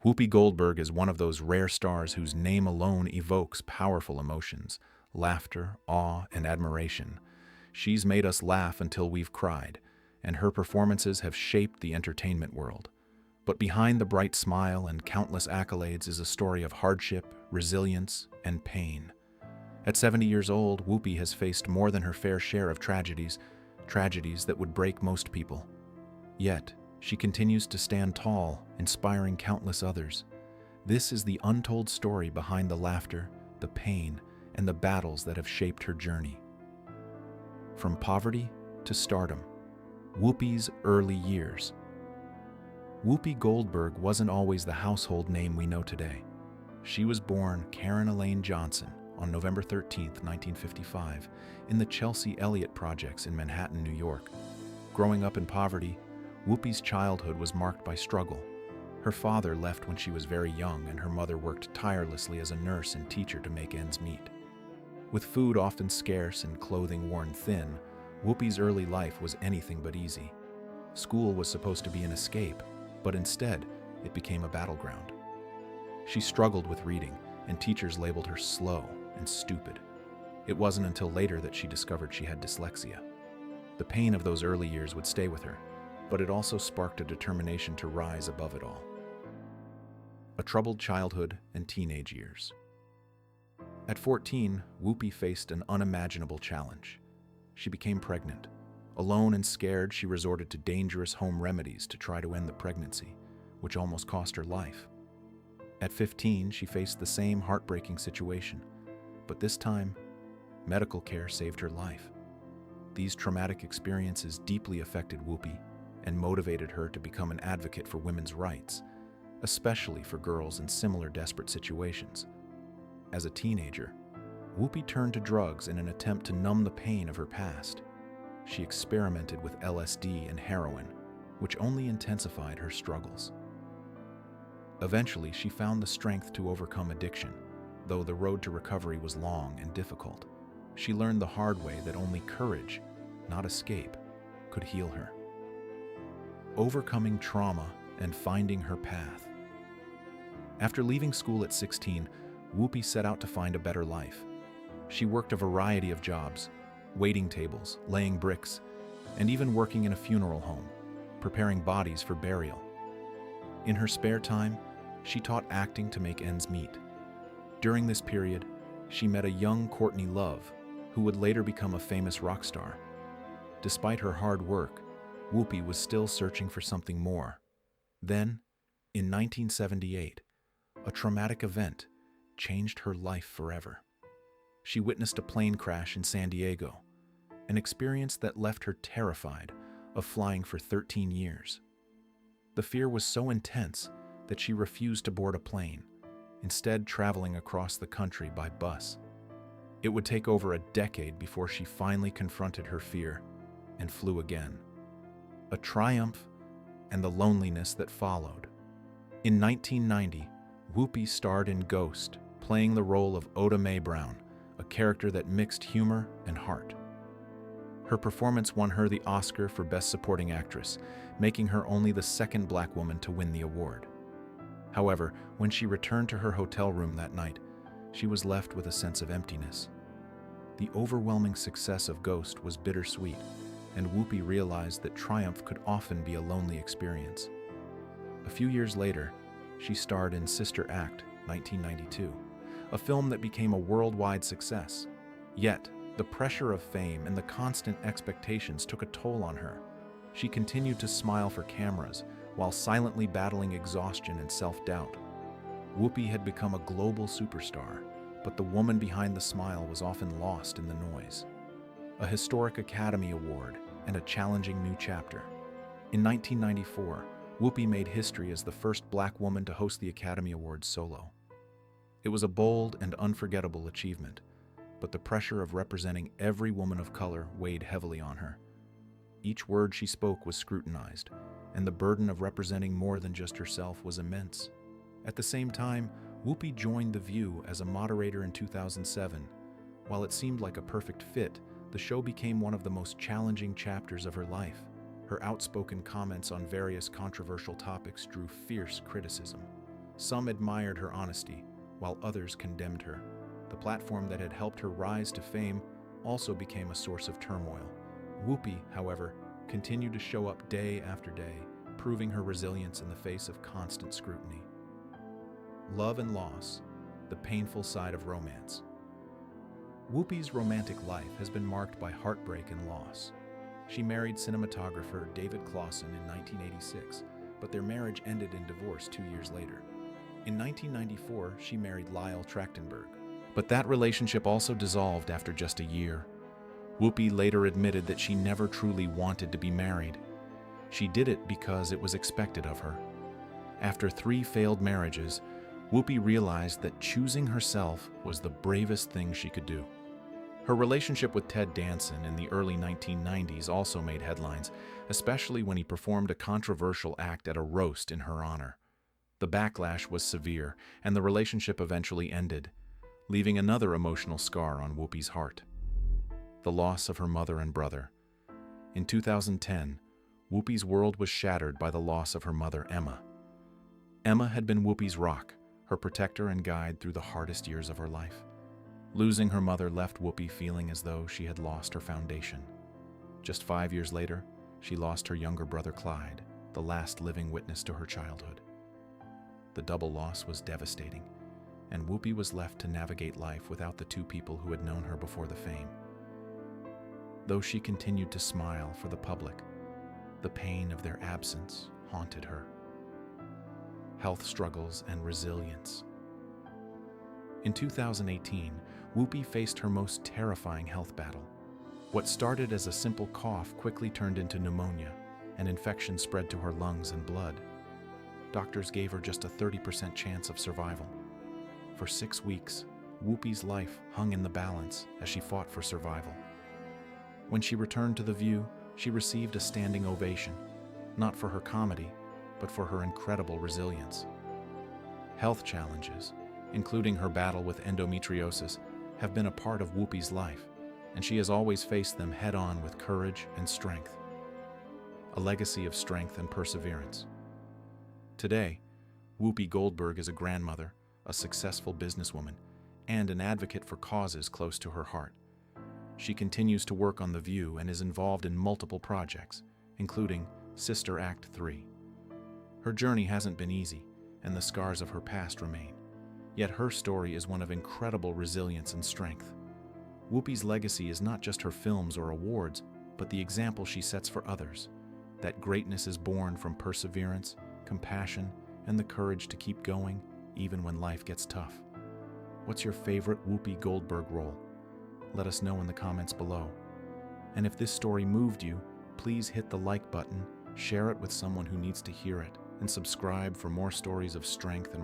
Whoopi Goldberg is one of those rare stars whose name alone evokes powerful emotions, laughter, awe, and admiration. She's made us laugh until we've cried, and her performances have shaped the entertainment world. But behind the bright smile and countless accolades is a story of hardship, resilience, and pain. At 70 years old, Whoopi has faced more than her fair share of tragedies that would break most people. Yet, she continues to stand tall, inspiring countless others. This is the untold story behind the laughter, the pain, and the battles that have shaped her journey. From poverty to stardom, Whoopi's early years. Whoopi Goldberg wasn't always the household name we know today. She was born Karen Elaine Johnson on November 13, 1955, in the Chelsea Elliott Projects in Manhattan, New York. Growing up in poverty, Whoopi's childhood was marked by struggle. Her father left when she was very young, and her mother worked tirelessly as a nurse and teacher to make ends meet. With food often scarce and clothing worn thin, Whoopi's early life was anything but easy. School was supposed to be an escape, but instead, it became a battleground. She struggled with reading, and teachers labeled her slow and stupid. It wasn't until later that she discovered she had dyslexia. The pain of those early years would stay with her, but it also sparked a determination to rise above it all. A troubled childhood and teenage years. At 14, Whoopi faced an unimaginable challenge. She became pregnant. Alone and scared, she resorted to dangerous home remedies to try to end the pregnancy, which almost cost her life. At 15, she faced the same heartbreaking situation, but this time, medical care saved her life. These traumatic experiences deeply affected Whoopi and motivated her to become an advocate for women's rights, especially for girls in similar desperate situations. As a teenager, Whoopi turned to drugs in an attempt to numb the pain of her past. She experimented with LSD and heroin, which only intensified her struggles. Eventually, she found the strength to overcome addiction, though the road to recovery was long and difficult. She learned the hard way that only courage, not escape, could heal her. Overcoming trauma and finding her path. After leaving school at 16, Whoopi set out to find a better life. She worked a variety of jobs, waiting tables, laying bricks, and even working in a funeral home, preparing bodies for burial. In her spare time, she taught acting to make ends meet. During this period, she met a young Courtney Love, who would later become a famous rock star. Despite her hard work, Whoopi was still searching for something more. Then, in 1978, a traumatic event changed her life forever. She witnessed a plane crash in San Diego, an experience that left her terrified of flying for 13 years. The fear was so intense that she refused to board a plane, instead traveling across the country by bus. It would take over a decade before she finally confronted her fear and flew again. A triumph and the loneliness that followed. In 1990, Whoopi starred in Ghost, playing the role of Oda Mae Brown, a character that mixed humor and heart. Her performance won her the Oscar for Best Supporting Actress, making her only the second Black woman to win the award. However, when she returned to her hotel room that night, she was left with a sense of emptiness. The overwhelming success of Ghost was bittersweet, and Whoopi realized that triumph could often be a lonely experience. A few years later, she starred in Sister Act, 1992, a film that became a worldwide success. Yet, the pressure of fame and the constant expectations took a toll on her. She continued to smile for cameras while silently battling exhaustion and self-doubt. Whoopi had become a global superstar, but the woman behind the smile was often lost in the noise. A historic Academy Award and a challenging new chapter. In 1994, Whoopi made history as the first Black woman to host the Academy Awards solo. It was a bold and unforgettable achievement, but the pressure of representing every woman of color weighed heavily on her. Each word she spoke was scrutinized, and the burden of representing more than just herself was immense. At the same time, Whoopi joined The View as a moderator in 2007. While it seemed like a perfect fit, the show became one of the most challenging chapters of her life. Her outspoken comments on various controversial topics drew fierce criticism. Some admired her honesty, while others condemned her. The platform that had helped her rise to fame also became a source of turmoil. Whoopi, however, continued to show up day after day, proving her resilience in the face of constant scrutiny. Love and loss, the painful side of romance. Whoopi's romantic life has been marked by heartbreak and loss. She married cinematographer David Clawson in 1986, but their marriage ended in divorce 2 years later. In 1994, she married Lyle Trachtenberg, but that relationship also dissolved after just a year. Whoopi later admitted that she never truly wanted to be married. She did it because it was expected of her. After 3 failed marriages, Whoopi realized that choosing herself was the bravest thing she could do. Her relationship with Ted Danson in the early 1990s also made headlines, especially when he performed a controversial act at a roast in her honor. The backlash was severe, and the relationship eventually ended, leaving another emotional scar on Whoopi's heart: the loss of her mother and brother. In 2010, Whoopi's world was shattered by the loss of her mother, Emma. Emma had been Whoopi's rock, her protector and guide through the hardest years of her life. Losing her mother left Whoopi feeling as though she had lost her foundation. Just 5 years later, she lost her younger brother Clyde, the last living witness to her childhood. The double loss was devastating, and Whoopi was left to navigate life without the 2 people who had known her before the fame. Though she continued to smile for the public, the pain of their absence haunted her. Health struggles and resilience. In 2018, Whoopi faced her most terrifying health battle. What started as a simple cough quickly turned into pneumonia, and infection spread to her lungs and blood. Doctors gave her just a 30% chance of survival. For 6 weeks, Whoopi's life hung in the balance as she fought for survival. When she returned to The View, she received a standing ovation, not for her comedy, but for her incredible resilience. Health challenges, including her battle with endometriosis, have been a part of Whoopi's life, and she has always faced them head-on with courage and strength. A legacy of strength and perseverance. Today, Whoopi Goldberg is a grandmother, a successful businesswoman, and an advocate for causes close to her heart. She continues to work on The View and is involved in multiple projects, including Sister Act 3. Her journey hasn't been easy, and the scars of her past remain. Yet her story is one of incredible resilience and strength. Whoopi's legacy is not just her films or awards, but the example she sets for others, that greatness is born from perseverance, compassion, and the courage to keep going even when life gets tough. What's your favorite Whoopi Goldberg role? Let us know in the comments below. And if this story moved you, please hit the like button, share it with someone who needs to hear it, and subscribe for more stories of strength and resilience.